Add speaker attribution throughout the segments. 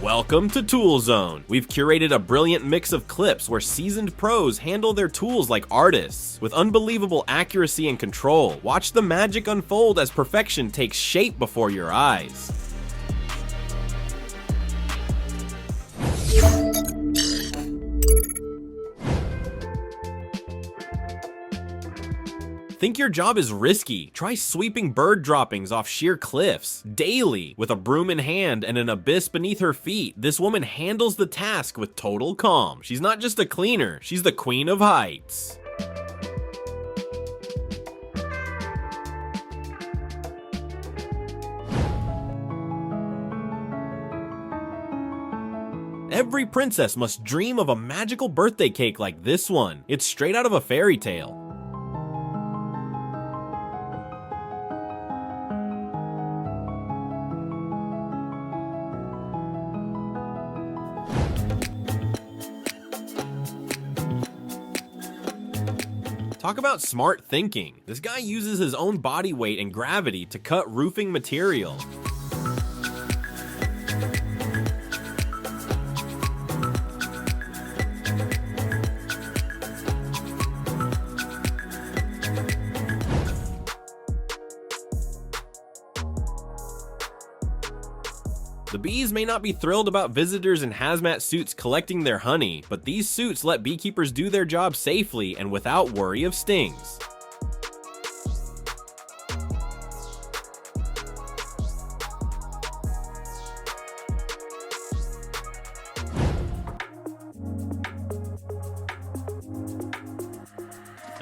Speaker 1: Welcome to Tool Zone. We've curated a brilliant mix of clips where seasoned pros handle their tools like artists. With unbelievable accuracy and control, watch the magic unfold as perfection takes shape before your eyes. Think your job is risky? Try sweeping bird droppings off sheer cliffs. Daily, with a broom in hand and an abyss beneath her feet, this woman handles the task with total calm. She's not just a cleaner, she's the queen of heights. Every princess must dream of a magical birthday cake like this one. It's straight out of a fairy tale. Talk about smart thinking. This guy uses his own body weight and gravity to cut roofing material. The bees may not be thrilled about visitors in hazmat suits collecting their honey, but these suits let beekeepers do their job safely and without worry of stings.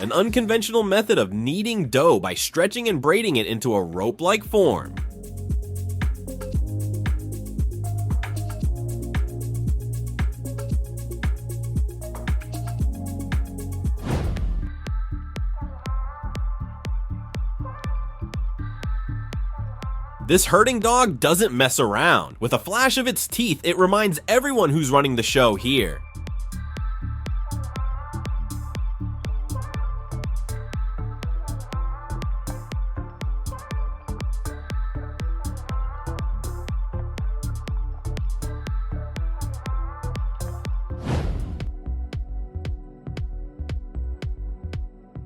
Speaker 1: An unconventional method of kneading dough by stretching and braiding it into a rope-like form. This herding dog doesn't mess around. With a flash of its teeth, it reminds everyone who's running the show here.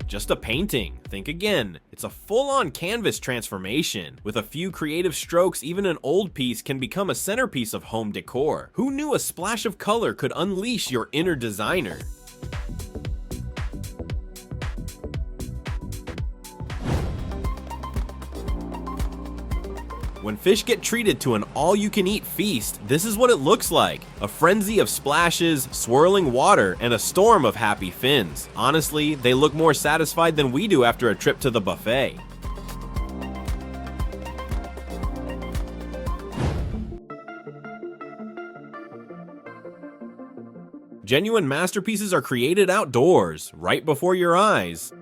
Speaker 1: Just a painting. Think again. It's a full-on canvas transformation. With a few creative strokes, even an old piece can become a centerpiece of home decor. Who knew a splash of color could unleash your inner designer? When fish get treated to an all-you-can-eat feast, this is what it looks like. A frenzy of splashes, swirling water, and a storm of happy fins. Honestly, they look more satisfied than we do after a trip to the buffet. Genuine masterpieces are created outdoors, right before your eyes.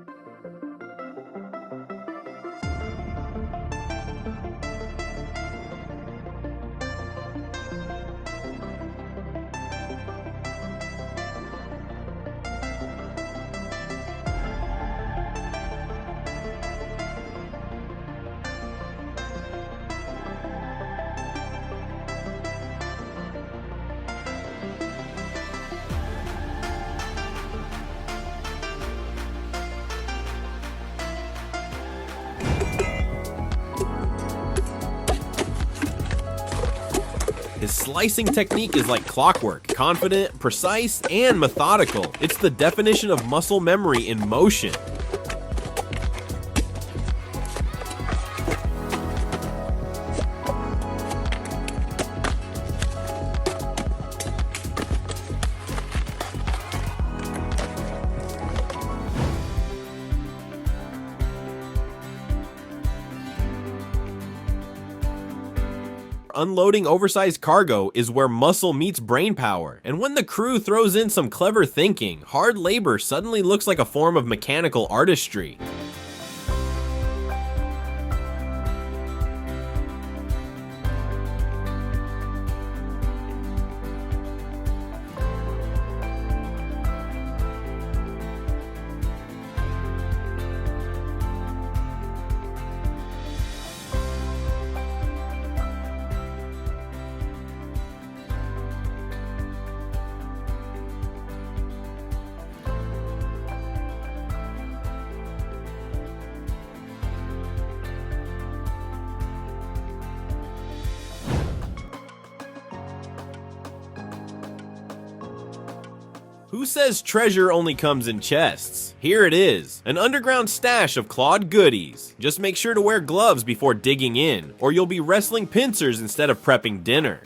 Speaker 1: His slicing technique is like clockwork, confident, precise, and methodical. It's the definition of muscle memory in motion. Unloading oversized cargo is where muscle meets brain power, and when the crew throws in some clever thinking, hard labor suddenly looks like a form of mechanical artistry. Who says treasure only comes in chests? Here it is, an underground stash of clawed goodies. Just make sure to wear gloves before digging in, or you'll be wrestling pincers instead of prepping dinner.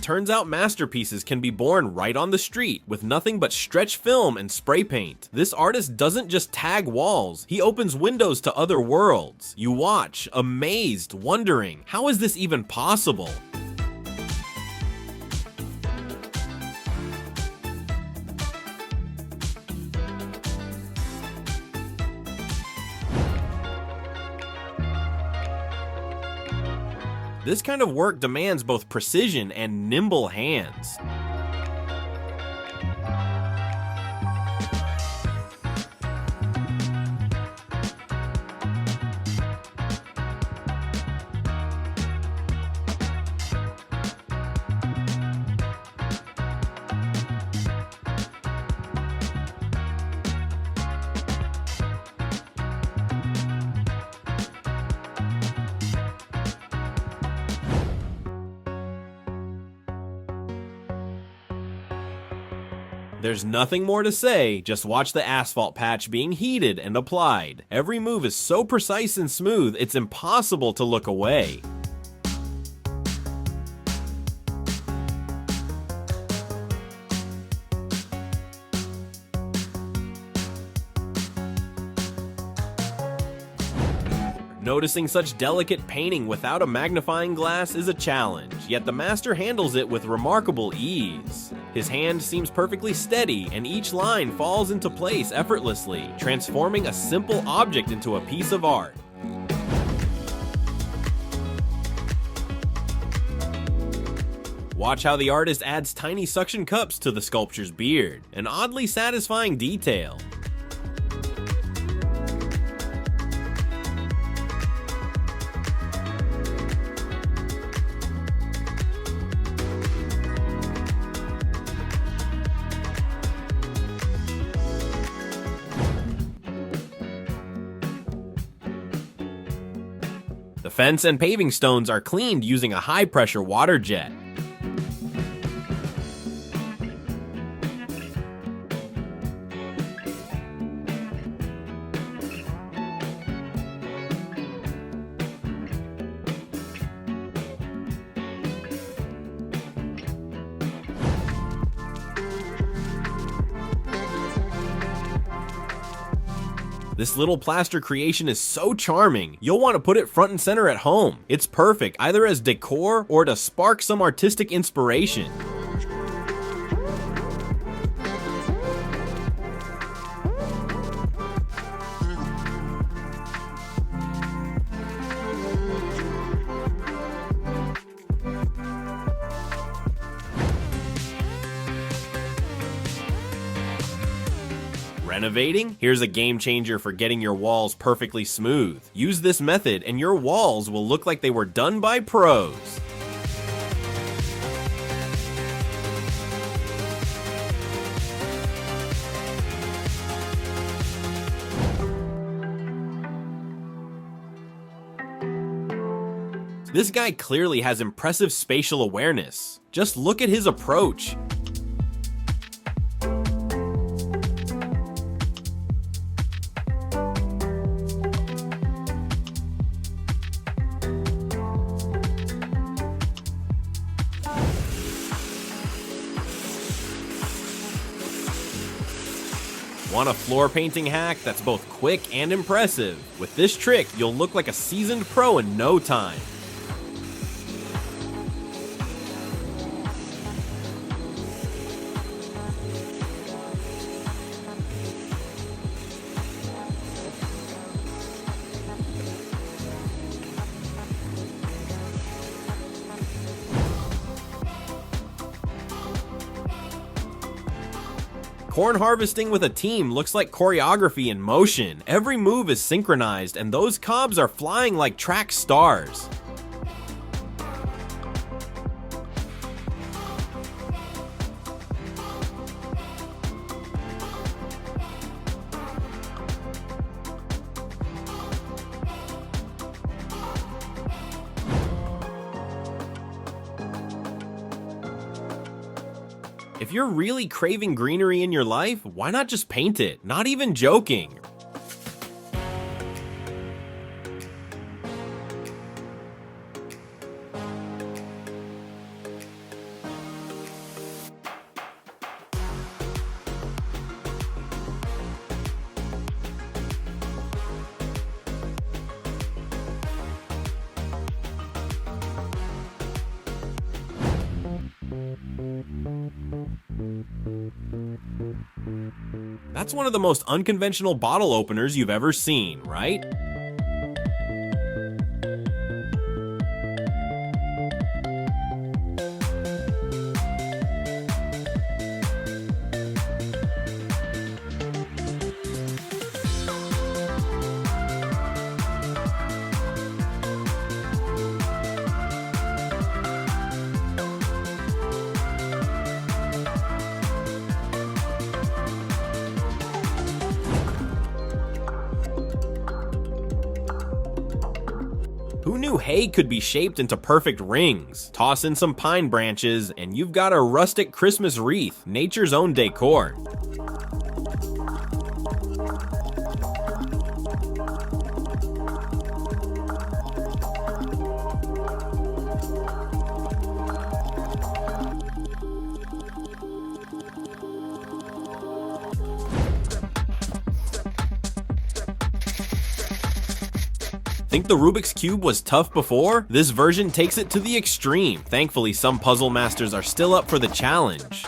Speaker 1: Turns out masterpieces can be born right on the street with nothing but stretch film and spray paint. This artist doesn't just tag walls, he opens windows to other worlds. You watch, amazed, wondering, how is this even possible? This kind of work demands both precision and nimble hands. There's nothing more to say, just watch the asphalt patch being heated and applied. Every move is so precise and smooth, it's impossible to look away. Noticing such delicate painting without a magnifying glass is a challenge, yet the master handles it with remarkable ease. His hand seems perfectly steady, and each line falls into place effortlessly, transforming a simple object into a piece of art. Watch how the artist adds tiny suction cups to the sculpture's beard, an oddly satisfying detail. The fence and paving stones are cleaned using a high-pressure water jet. This little plaster creation is so charming, you'll want to put it front and center at home. It's perfect either as decor or to spark some artistic inspiration. Renovating? Here's a game changer for getting your walls perfectly smooth. Use this method and your walls will look like they were done by pros. This guy clearly has impressive spatial awareness. Just look at his approach. Want a floor painting hack that's both quick and impressive? With this trick, you'll look like a seasoned pro in no time. Corn harvesting with a team looks like choreography in motion. Every move is synchronized, and those cobs are flying like track stars. If you're really craving greenery in your life, why not just paint it? Not even joking. That's one of the most unconventional bottle openers you've ever seen, right? Who knew hay could be shaped into perfect rings? Toss in some pine branches, and you've got a rustic Christmas wreath, nature's own decor. Think the Rubik's Cube was tough before? This version takes it to the extreme. Thankfully, some puzzle masters are still up for the challenge.